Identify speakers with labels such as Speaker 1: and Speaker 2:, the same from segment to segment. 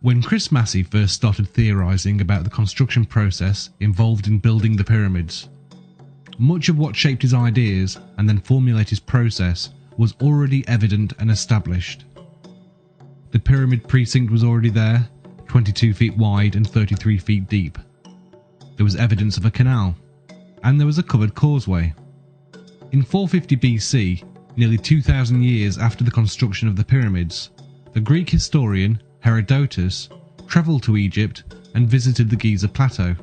Speaker 1: When Chris Massey first started theorising about the construction process involved in building the pyramids, much of what shaped his ideas and then formulated his process was already evident and established. The pyramid precinct was already there, 22 feet wide and 33 feet deep. There was evidence of a canal, and there was a covered causeway. In 450 BC, nearly 2,000 years after the construction of the pyramids, the Greek historian Herodotus travelled to Egypt and visited the Giza Plateau.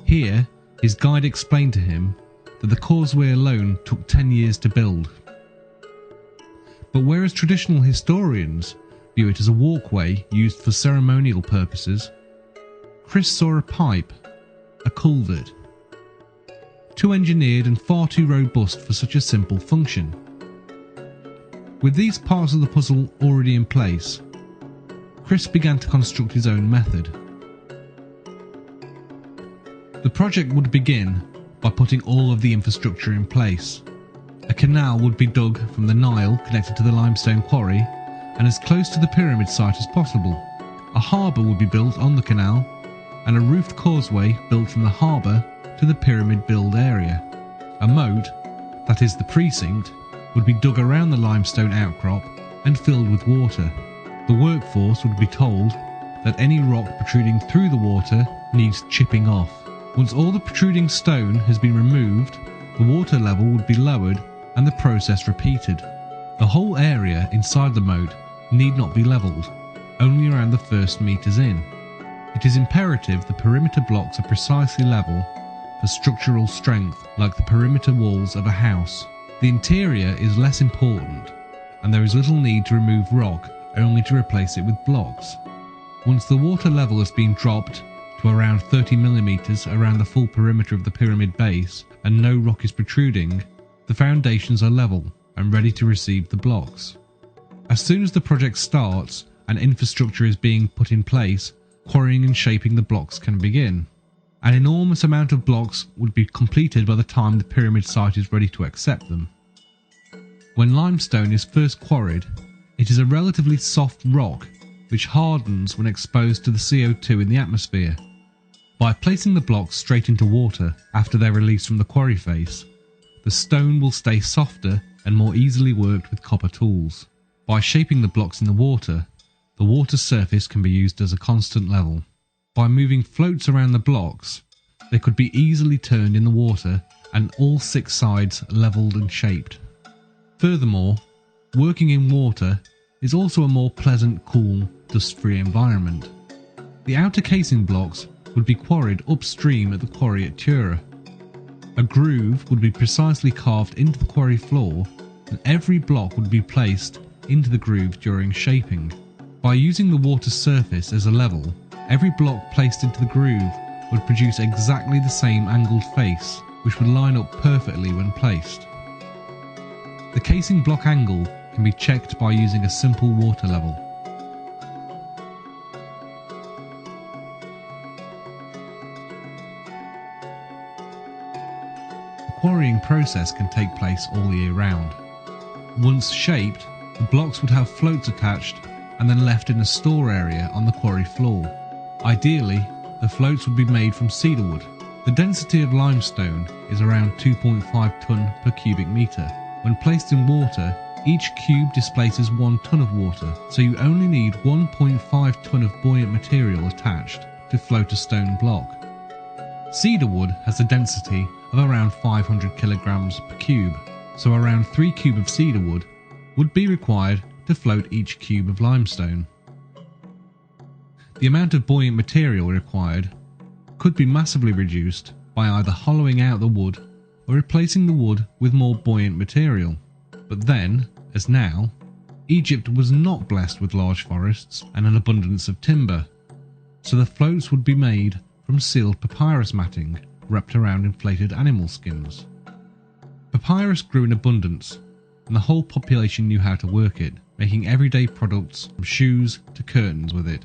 Speaker 1: Here, his guide explained to him that the causeway alone took 10 years to build. But whereas traditional historians view it as a walkway used for ceremonial purposes, Chris saw a pipe, a culvert, too engineered and far too robust for such a simple function. With these parts of the puzzle already in place, Chris began to construct his own method. The project would begin by putting all of the infrastructure in place. A canal would be dug from the Nile connected to the limestone quarry and as close to the pyramid site as possible. A harbour would be built on the canal and a roofed causeway built from the harbour to the pyramid build area. A moat, that is the precinct, would be dug around the limestone outcrop and filled with water. The workforce would be told that any rock protruding through the water needs chipping off. Once all the protruding stone has been removed, the water level would be lowered and the process repeated. The whole area inside the moat need not be levelled, only around the first metres in. It is imperative the perimeter blocks are precisely level for structural strength, like the perimeter walls of a house. The interior is less important, and there is little need to remove rock, only to replace it with blocks. Once the water level has been dropped to around 30 millimeters around the full perimeter of the pyramid base and no rock is protruding, the foundations are level and ready to receive the blocks. As soon as the project starts and infrastructure is being put in place, quarrying and shaping the blocks can begin. An enormous amount of blocks would be completed by the time the pyramid site is ready to accept them. When limestone is first quarried, it is a relatively soft rock which hardens when exposed to the CO2 in the atmosphere. By placing the blocks straight into water after they're released from the quarry face, the stone will stay softer and more easily worked with copper tools. By shaping the blocks in the water surface can be used as a constant level. By moving floats around the blocks, they could be easily turned in the water and all 6 sides levelled and shaped. Furthermore, working in water is also a more pleasant, cool, dust-free environment. The outer casing blocks would be quarried upstream at the quarry at Tura. A groove would be precisely carved into the quarry floor and every block would be placed into the groove during shaping. By using the water surface as a level, every block placed into the groove would produce exactly the same angled face, which would line up perfectly when placed. The casing block angle can be checked by using a simple water level. The quarrying process can take place all year round. Once shaped, the blocks would have floats attached and then left in a store area on the quarry floor. Ideally, the floats would be made from cedar wood. The density of limestone is around 2.5 tonne per cubic metre. When placed in water, each cube displaces 1 tonne of water, so you only need 1.5 tonne of buoyant material attached to float a stone block. Cedar wood has a density of around 500 kilograms per cube, so around 3 cubes of cedar wood would be required to float each cube of limestone. The amount of buoyant material required could be massively reduced by either hollowing out the wood or replacing the wood with more buoyant material. But then, as now, Egypt was not blessed with large forests and an abundance of timber, so the floats would be made from sealed papyrus matting wrapped around inflated animal skins. Papyrus grew in abundance, and the whole population knew how to work it, making everyday products from shoes to curtains with it.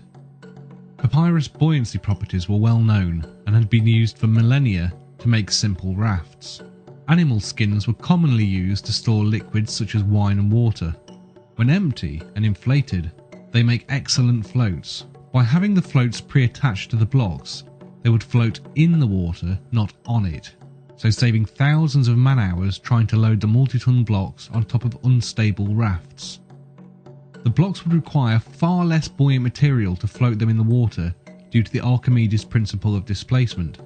Speaker 1: Papyrus buoyancy properties were well known and had been used for millennia to make simple rafts. Animal skins were commonly used to store liquids such as wine and water. When empty and inflated, They make excellent floats. By having the floats pre-attached to the blocks, they would float in the water, not on it, so saving thousands of man-hours trying to load the multi-ton blocks on top of unstable rafts. The blocks would require far less buoyant material to float them in the water due to the Archimedes principle of displacement.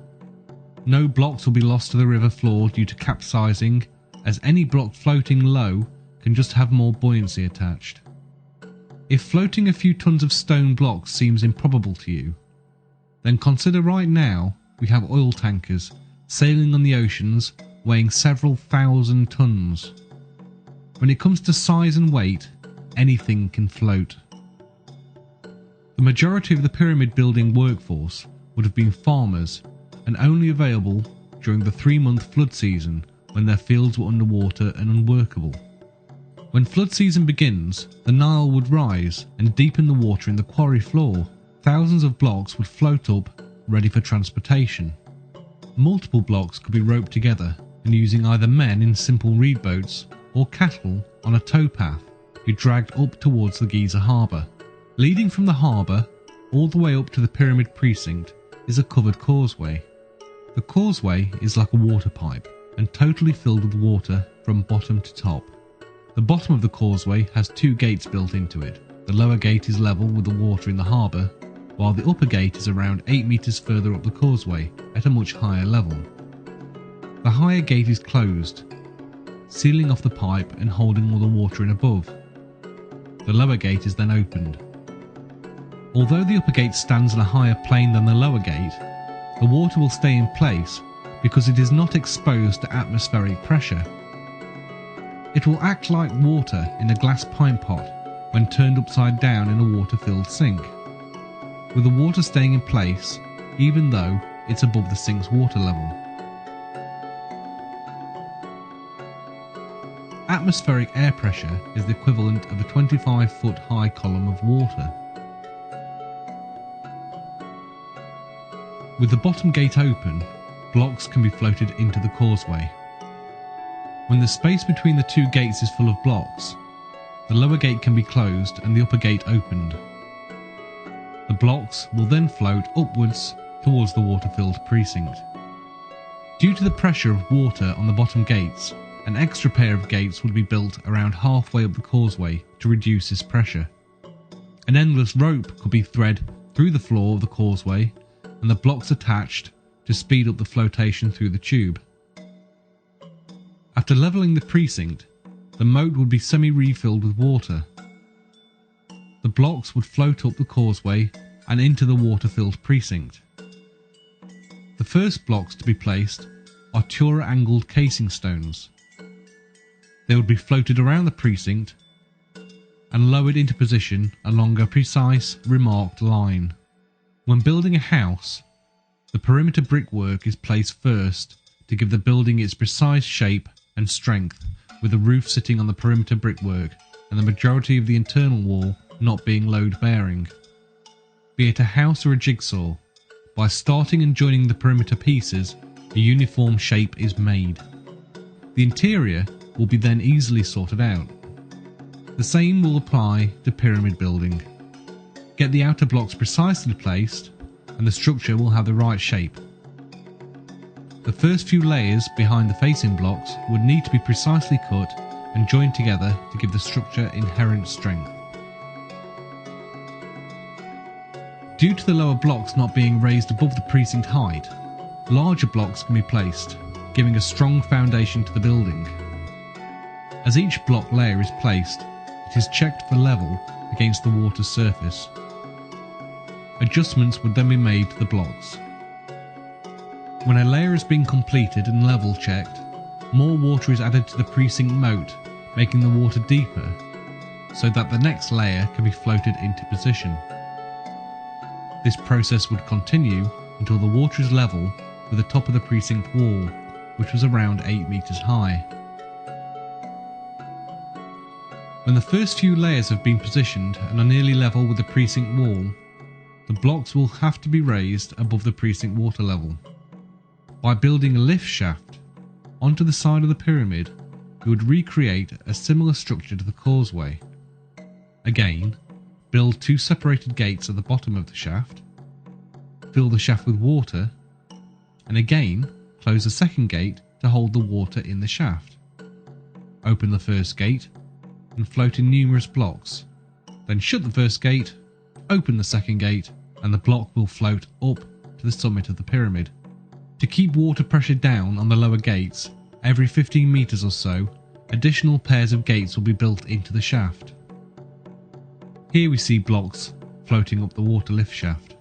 Speaker 1: No blocks will be lost to the river floor due to capsizing, as any block floating low can just have more buoyancy attached. If floating a few tons of stone blocks seems improbable to you, then consider right now we have oil tankers sailing on the oceans weighing several thousand tons. When it comes to size and weight, anything can float. The majority of the pyramid building workforce would have been farmers and only available during the 3-month flood season when their fields were underwater and unworkable. When flood season begins, the Nile would rise and deepen the water in the quarry floor. Thousands of blocks would float up, ready for transportation. Multiple blocks could be roped together and using either men in simple reed boats or cattle on a towpath be dragged up towards the Giza harbour. Leading from the harbour all the way up to the pyramid precinct is a covered causeway. The causeway is like a water pipe and totally filled with water from bottom to top. The bottom of the causeway has 2 gates built into it. The lower gate is level with the water in the harbour, while the upper gate is around 8 metres further up the causeway at a much higher level. The higher gate is closed, sealing off the pipe and holding all the water in above. The lower gate is then opened. Although the upper gate stands on a higher plane than the lower gate, the water will stay in place because it is not exposed to atmospheric pressure. It will act like water in a glass pint pot when turned upside down in a water-filled sink, with the water staying in place even though it's above the sink's water level. Atmospheric air pressure is the equivalent of a 25-foot high column of water. With the bottom gate open, blocks can be floated into the causeway. When the space between the 2 gates is full of blocks, the lower gate can be closed and the upper gate opened. The blocks will then float upwards towards the water-filled precinct. Due to the pressure of water on the bottom gates, an extra pair of gates would be built around halfway up the causeway to reduce this pressure. An endless rope could be thread through the floor of the causeway and the blocks attached to speed up the flotation through the tube. After levelling the precinct, the moat would be semi-refilled with water. The blocks would float up the causeway and into the water-filled precinct. The first blocks to be placed are Tura-angled casing stones. They would be floated around the precinct and lowered into position along a precise, remarked line. When building a house, the perimeter brickwork is placed first to give the building its precise shape and strength, with the roof sitting on the perimeter brickwork and the majority of the internal wall not being load-bearing. Be it a house or a jigsaw, by starting and joining the perimeter pieces, a uniform shape is made. The interior will be then easily sorted out. The same will apply to pyramid building. Get the outer blocks precisely placed and the structure will have the right shape. The first few layers behind the facing blocks would need to be precisely cut and joined together to give the structure inherent strength. Due to the lower blocks not being raised above the precinct height, larger blocks can be placed, giving a strong foundation to the building. As each block layer is placed, it is checked for level against the water's surface. Adjustments would then be made to the blocks. When a layer has been completed and level checked, more water is added to the precinct moat, making the water deeper, so that the next layer can be floated into position. This process would continue until the water is level with the top of the precinct wall, which was around 8 meters high. When the first few layers have been positioned and are nearly level with the precinct wall, the blocks will have to be raised above the precinct water level. By building a lift shaft onto the side of the pyramid, we would recreate a similar structure to the causeway. Again, build 2 separated gates at the bottom of the shaft, fill the shaft with water, and again close the second gate to hold the water in the shaft. Open the first gate and float in numerous blocks, then shut the first gate, open the second gate, and the block will float up to the summit of the pyramid. To keep water pressure down on the lower gates, every 15 meters or so, additional pairs of gates will be built into the shaft. Here we see blocks floating up the water lift shaft.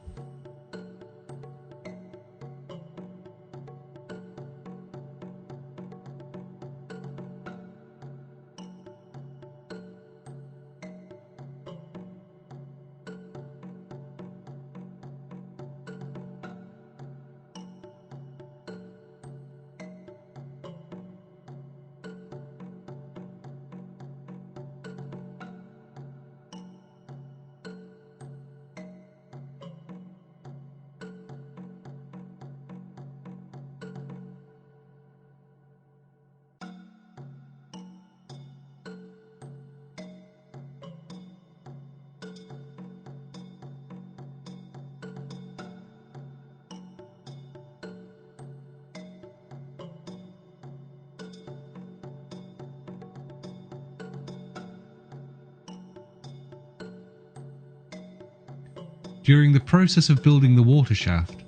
Speaker 1: During the process of building the water shaft,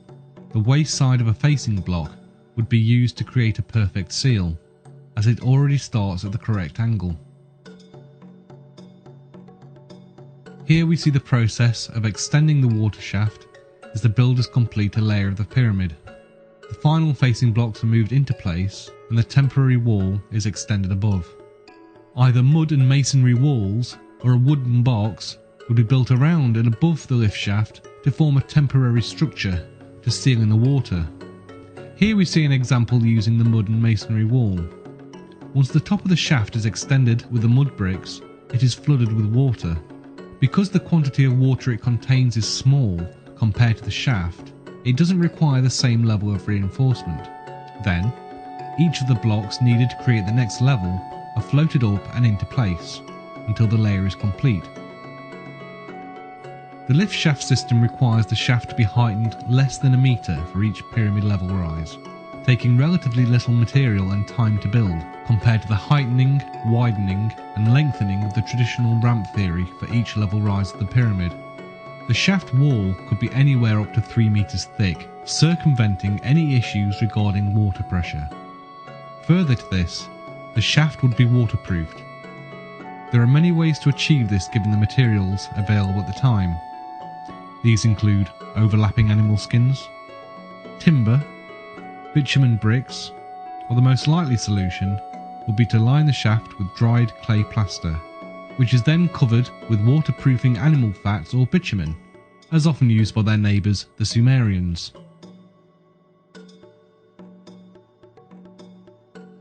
Speaker 1: the waste side of a facing block would be used to create a perfect seal, as it already starts at the correct angle. Here we see the process of extending the water shaft as the builders complete a layer of the pyramid. The final facing blocks are moved into place and the temporary wall is extended above. Either mud and masonry walls or a wooden box would be built around and above the lift shaft to form a temporary structure to seal in the water. Here we see an example using the mud and masonry wall. Once the top of the shaft is extended with the mud bricks, it is flooded with water. Because the quantity of water it contains is small compared to the shaft, it doesn't require the same level of reinforcement. Then, each of the blocks needed to create the next level are floated up and into place until the layer is complete. The lift shaft system requires the shaft to be heightened less than a metre for each pyramid level rise, taking relatively little material and time to build, compared to the heightening, widening and lengthening of the traditional ramp theory for each level rise of the pyramid. The shaft wall could be anywhere up to 3 meters thick, circumventing any issues regarding water pressure. Further to this, the shaft would be waterproofed. There are many ways to achieve this given the materials available at the time. These include overlapping animal skins, timber, bitumen bricks, or the most likely solution would be to line the shaft with dried clay plaster, which is then covered with waterproofing animal fats or bitumen, as often used by their neighbours the Sumerians.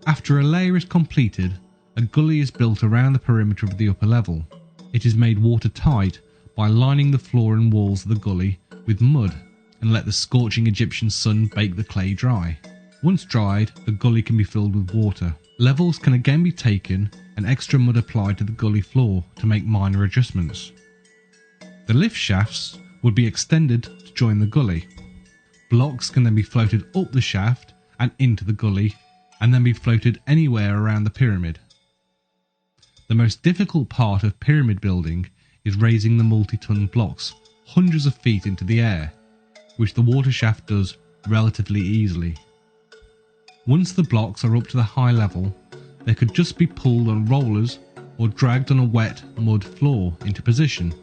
Speaker 1: After a layer is completed, a gully is built around the perimeter of the upper level. It is made watertight by lining the floor and walls of the gully with mud and let the scorching Egyptian sun bake the clay dry. Once dried, the gully can be filled with water. Levels can again be taken and extra mud applied to the gully floor to make minor adjustments. The lift shafts would be extended to join the gully. Blocks can then be floated up the shaft and into the gully and then be floated anywhere around the pyramid. The most difficult part of pyramid building is raising the multi-ton blocks hundreds of feet into the air, which the water shaft does relatively easily. Once the blocks are up to the high level, they could just be pulled on rollers or dragged on a wet mud floor into position.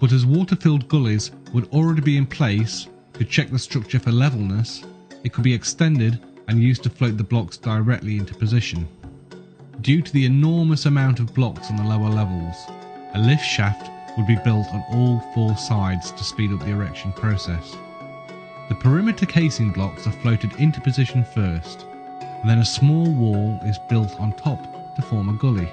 Speaker 1: But as water-filled gullies would already be in place to check the structure for levelness, it could be extended and used to float the blocks directly into position. Due to the enormous amount of blocks on the lower levels, a lift shaft would be built on all 4 sides to speed up the erection process. The perimeter casing blocks are floated into position first, and then a small wall is built on top to form a gully.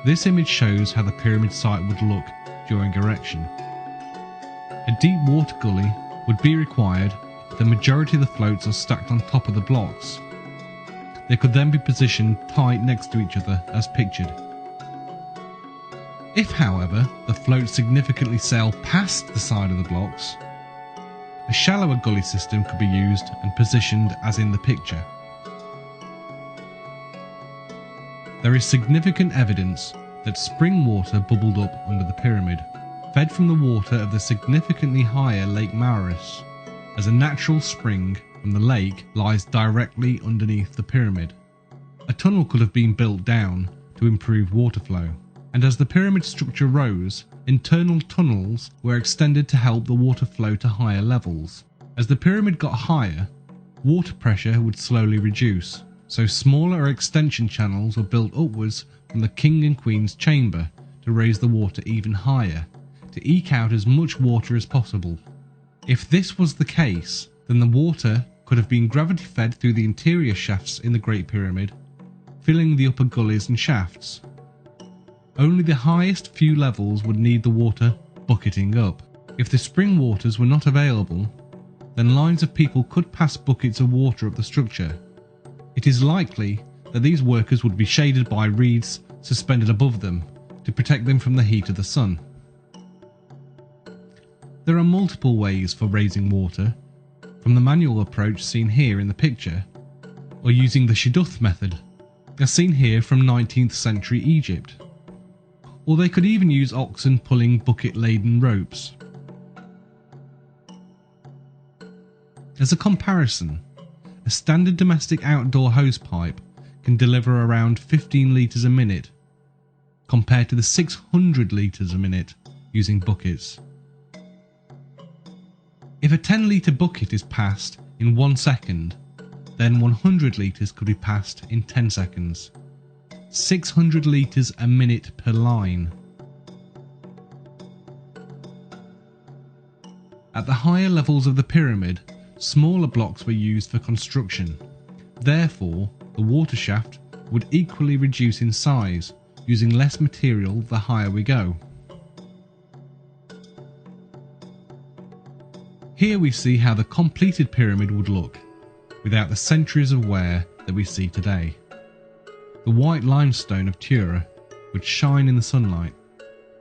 Speaker 1: This image shows how the pyramid site would look during erection. A deep water gully would be required if the majority of the floats are stacked on top of the blocks. They could then be positioned tight next to each other as pictured. If, however, the floats significantly sail past the side of the blocks, a shallower gully system could be used and positioned as in the picture. There is significant evidence that spring water bubbled up under the pyramid, fed from the water of the significantly higher Lake Maurus, as a natural spring from the lake lies directly underneath the pyramid. A tunnel could have been built down to improve water flow, and as the pyramid structure rose, internal tunnels were extended to help the water flow to higher levels. As the pyramid got higher, water pressure would slowly reduce, so smaller extension channels were built upwards from the king and queen's chamber to raise the water even higher, to eke out as much water as possible. If this was the case, then the water could have been gravity fed through the interior shafts in the Great Pyramid, filling the upper gullies and shafts. Only the highest few levels would need the water bucketing up. If the spring waters were not available, then lines of people could pass buckets of water up the structure. It is likely that these workers would be shaded by reeds suspended above them to protect them from the heat of the sun. There are multiple ways for raising water, from the manual approach seen here in the picture, or using the shidduth method, as seen here from 19th century Egypt. Or they could even use oxen pulling bucket-laden ropes. As a comparison, a standard domestic outdoor hosepipe can deliver around 15 litres a minute, compared to the 600 litres a minute using buckets. If a 10 litre bucket is passed in 1 second, then 100 litres could be passed in 10 seconds. 600 litres a minute per line. At the higher levels of the pyramid, smaller blocks were used for construction. Therefore, the water shaft would equally reduce in size, using less material the higher we go. Here we see how the completed pyramid would look, without the centuries of wear that we see today. The white limestone of Tura would shine in the sunlight.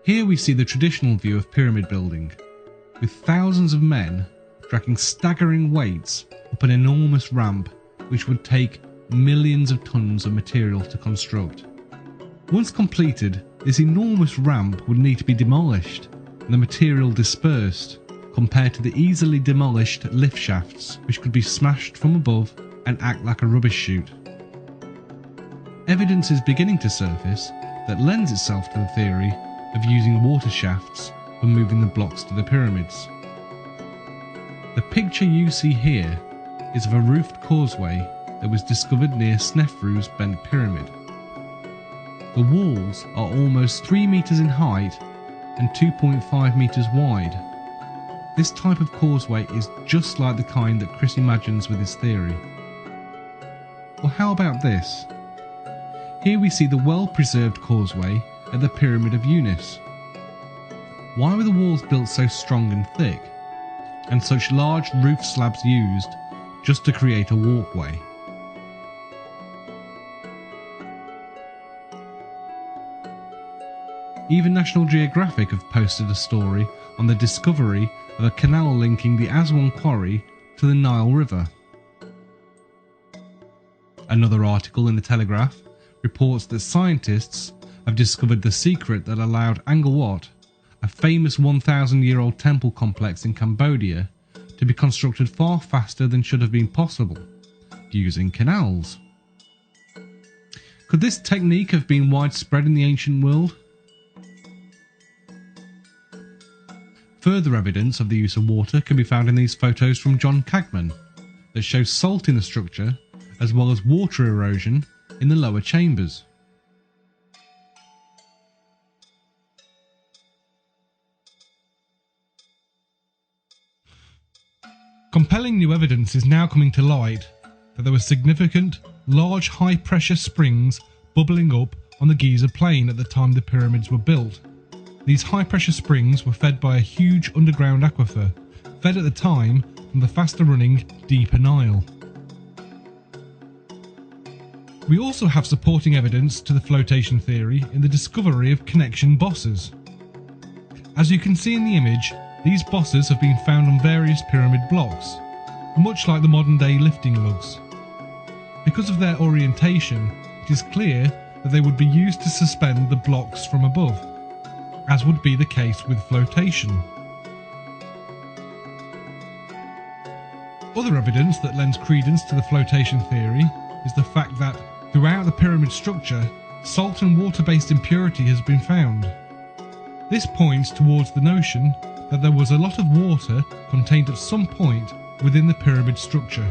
Speaker 1: Here we see the traditional view of pyramid building, with thousands of men dragging staggering weights up an enormous ramp which would take millions of tons of material to construct. Once completed, this enormous ramp would need to be demolished and the material dispersed, compared to the easily demolished lift shafts which could be smashed from above and act like a rubbish chute. Evidence is beginning to surface that lends itself to the theory of using water shafts for moving the blocks to the pyramids. The picture you see here is of a roofed causeway that was discovered near Snefru's Bent Pyramid. The walls are almost 3 meters in height and 2.5 meters wide. This type of causeway is just like the kind that Chris imagines with his theory. Or how about this? Here we see the well-preserved causeway at the Pyramid of Unis. Why were the walls built so strong and thick, and such large roof slabs used just to create a walkway? Even National Geographic have posted a story on the discovery of a canal linking the Aswan quarry to the Nile River. Another article in the Telegraph reports that scientists have discovered the secret that allowed Angkor Wat, a famous 1,000-year-old temple complex in Cambodia, to be constructed far faster than should have been possible, using canals. Could this technique have been widespread in the ancient world? Further evidence of the use of water can be found in these photos from John Cagman that show salt in the structure as well as water erosion in the lower chambers. Compelling new evidence is now coming to light that there were significant, large high-pressure springs bubbling up on the Giza plain at the time the pyramids were built. These high-pressure springs were fed by a huge underground aquifer, fed at the time from the faster-running deeper Nile. We also have supporting evidence to the flotation theory in the discovery of connection bosses. As you can see in the image, these bosses have been found on various pyramid blocks, much like the modern day lifting lugs. Because of their orientation, it is clear that they would be used to suspend the blocks from above, as would be the case with flotation. Other evidence that lends credence to the flotation theory is the fact that throughout the pyramid structure, salt and water-based impurity has been found. This points towards the notion that there was a lot of water contained at some point within the pyramid structure.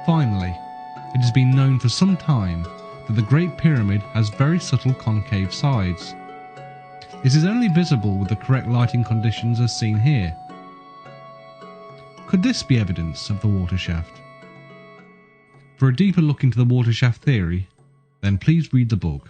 Speaker 1: Finally, it has been known for some time that the Great Pyramid has very subtle concave sides. This is only visible with the correct lighting conditions as seen here. Could this be evidence of the water shaft? For a deeper look into the water shaft theory, then please read the book.